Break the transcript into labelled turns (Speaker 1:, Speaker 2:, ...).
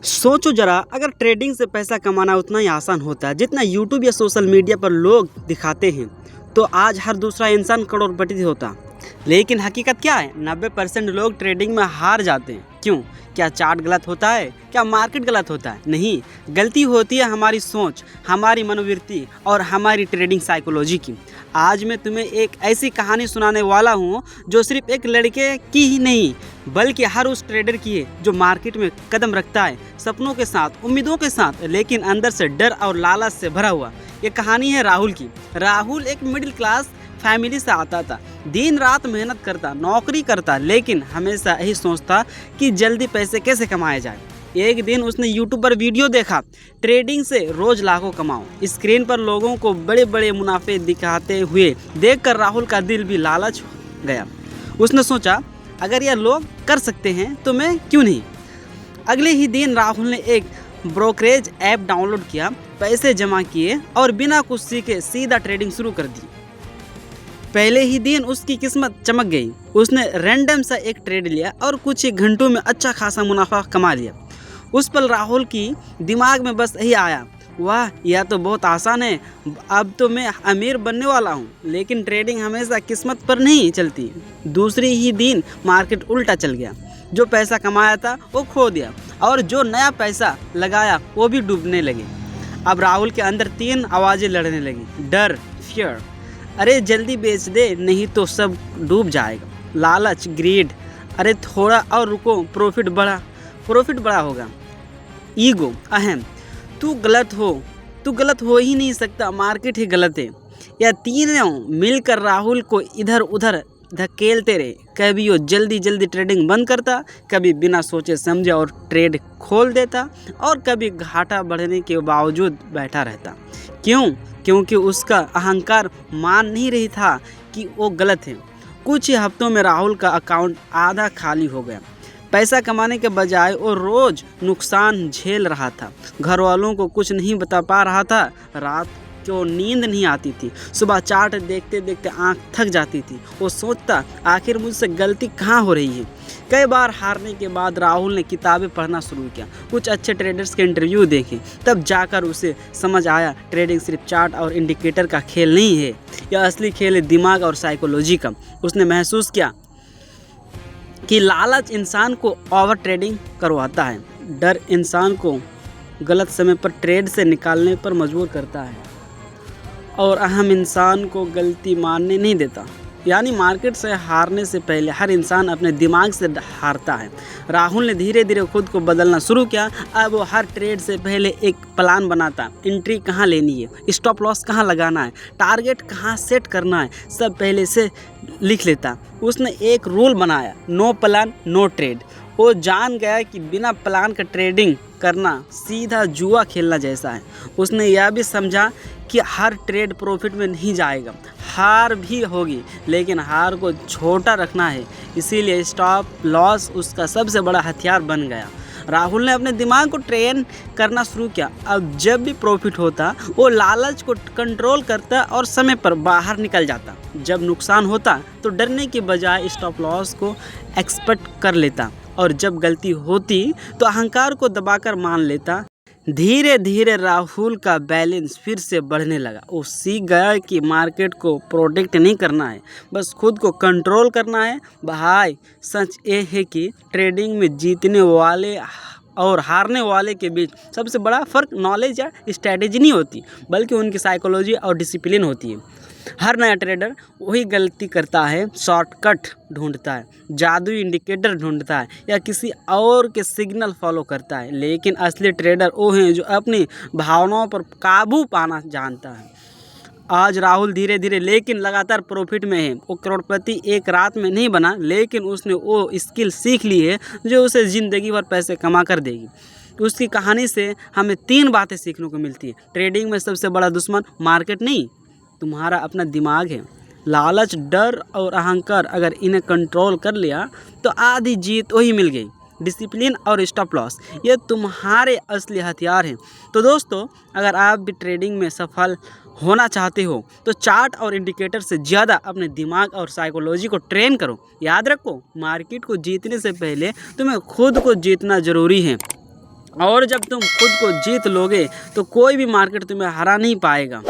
Speaker 1: सोचो जरा, अगर ट्रेडिंग से पैसा कमाना उतना ही आसान होता जितना यूट्यूब या सोशल मीडिया पर लोग दिखाते हैं, तो आज हर दूसरा इंसान करोड़पति होता। लेकिन हकीकत क्या है? 90% लोग ट्रेडिंग में हार जाते हैं। क्यों? क्या चार्ट गलत होता है? क्या मार्केट गलत होता है? नहीं, गलती होती है हमारी सोच, हमारी मनोवृत्ति और हमारी ट्रेडिंग साइकोलॉजी की। आज मैं तुम्हें एक ऐसी कहानी सुनाने वाला हूँ जो सिर्फ एक लड़के की ही नहीं बल्कि हर उस ट्रेडर की है जो मार्केट में कदम रखता है सपनों के साथ, उम्मीदों के साथ, लेकिन अंदर से डर और लालच से भरा हुआ। ये कहानी है राहुल की। राहुल एक मिडिल क्लास फैमिली से आता था, दिन रात मेहनत करता, नौकरी करता, लेकिन हमेशा यही सोचता कि जल्दी पैसे कैसे कमाए जाए। एक दिन उसने यूट्यूब पर वीडियो देखा, ट्रेडिंग से रोज लाखों कमाओ। स्क्रीन पर लोगों को बड़े बड़े मुनाफे दिखाते हुए देखकर राहुल का दिल भी लालच गया। उसने सोचा, अगर यह लोग कर सकते हैं तो मैं क्यों नहीं। अगले ही दिन राहुल ने एक ब्रोकरेज ऐप डाउनलोड किया, पैसे जमा किए और बिना कुछ सीखे सीधा ट्रेडिंग शुरू कर दी। पहले ही दिन उसकी किस्मत चमक गई। उसने रैंडम सा एक ट्रेड लिया और कुछ ही घंटों में अच्छा खासा मुनाफा कमा लिया। उस पल राहुल की दिमाग में बस यही आया, वाह, यह तो बहुत आसान है, अब तो मैं अमीर बनने वाला हूँ। लेकिन ट्रेडिंग हमेशा किस्मत पर नहीं चलती। दूसरी ही दिन मार्केट उल्टा चल गया। जो पैसा कमाया था वो खो दिया और जो नया पैसा लगाया वो भी डूबने लगे। अब राहुल के अंदर 3 आवाज़ें लड़ने लगी, डर, फियर, अरे जल्दी बेच दे नहीं तो सब डूब जाएगा, लालच, ग्रीड, अरे थोड़ा और रुको, प्रॉफिट बड़ा होगा, ईगो, अहम, तू गलत हो ही नहीं सकता, मार्केट ही गलत है। यह तीनों मिलकर राहुल को इधर उधर धकेलते रहे। कभी वो जल्दी ट्रेडिंग बंद करता, कभी बिना सोचे समझे और ट्रेड खोल देता, और कभी घाटा बढ़ने के बावजूद बैठा रहता। क्यों? क्योंकि उसका अहंकार मान नहीं रही था कि वो गलत है। कुछ ही हफ्तों में राहुल का अकाउंट आधा खाली हो गया। पैसा कमाने के बजाय वो रोज़ नुकसान झेल रहा था। घर वालों को कुछ नहीं बता पा रहा था, रात को नींद नहीं आती थी, सुबह चार्ट देखते देखते आंख थक जाती थी। वो सोचता, आखिर मुझसे गलती कहाँ हो रही है। कई बार हारने के बाद राहुल ने किताबें पढ़ना शुरू किया, कुछ अच्छे ट्रेडर्स के इंटरव्यू देखे। तब जाकर उसे समझ आया, ट्रेडिंग सिर्फ चार्ट और इंडिकेटर का खेल नहीं है, यह असली खेल है दिमाग और साइकोलॉजी का। उसने महसूस किया कि लालच इंसान को ओवर ट्रेडिंग करवाता है, डर इंसान को गलत समय पर ट्रेड से निकालने पर मजबूर करता है, और अहम इंसान को गलती मानने नहीं देता। यानी मार्केट से हारने से पहले हर इंसान अपने दिमाग से हारता है। राहुल ने धीरे धीरे खुद को बदलना शुरू किया। अब वो हर ट्रेड से पहले एक प्लान बनाता, एंट्री कहाँ लेनी है, स्टॉप लॉस कहाँ लगाना है, टारगेट कहाँ सेट करना है, सब पहले से लिख लेता। उसने एक रूल बनाया, नो प्लान नो ट्रेड। वो जान गया कि बिना प्लान का ट्रेडिंग करना सीधा जुआ खेलना जैसा है। उसने यह भी समझा कि हर ट्रेड प्रॉफिट में नहीं जाएगा, हार भी होगी, लेकिन हार को छोटा रखना है। इसीलिए स्टॉप लॉस उसका सबसे बड़ा हथियार बन गया। राहुल ने अपने दिमाग को ट्रेन करना शुरू किया। अब जब भी प्रॉफिट होता वो लालच को कंट्रोल करता और समय पर बाहर निकल जाता। जब नुकसान होता तो डरने के बजाय स्टॉप लॉस को एक्सपेक्ट कर लेता, और जब गलती होती तो अहंकार को दबाकर मान लेता। धीरे धीरे राहुल का बैलेंस फिर से बढ़ने लगा। वो सीख गया कि मार्केट को प्रोटेक्ट नहीं करना है, बस खुद को कंट्रोल करना है। भाई, सच ये है कि ट्रेडिंग में जीतने वाले और हारने वाले के बीच सबसे बड़ा फ़र्क नॉलेज या स्ट्रैटेजी नहीं होती, बल्कि उनकी साइकोलॉजी और डिसिप्लिन होती है। हर नया ट्रेडर वही गलती करता है, शॉर्टकट ढूंढता है, जादुई इंडिकेटर ढूंढता है, या किसी और के सिग्नल फॉलो करता है। लेकिन असली ट्रेडर वो हैं जो अपनी भावनाओं पर काबू पाना जानता है। आज राहुल धीरे धीरे लेकिन लगातार प्रॉफिट में है। वो करोड़पति एक रात में नहीं बना, लेकिन उसने वो स्किल सीख ली है जो उसे ज़िंदगी भर पैसे कमा कर देगी। उसकी कहानी से हमें 3 बातें सीखने को मिलती है। ट्रेडिंग में सबसे बड़ा दुश्मन मार्केट नहीं, तुम्हारा अपना दिमाग है। लालच, डर और अहंकार, अगर इन्हें कंट्रोल कर लिया तो आधी जीत वही मिल गई। डिसिप्लिन और स्टॉप लॉस, ये तुम्हारे असली हथियार हैं। तो दोस्तों, अगर आप भी ट्रेडिंग में सफल होना चाहते हो तो चार्ट और इंडिकेटर से ज़्यादा अपने दिमाग और साइकोलॉजी को ट्रेन करो। याद रखो, मार्केट को जीतने से पहले तुम्हें खुद को जीतना ज़रूरी है। और जब तुम खुद को जीत लोगे तो कोई भी मार्केट तुम्हें हरा नहीं पाएगा।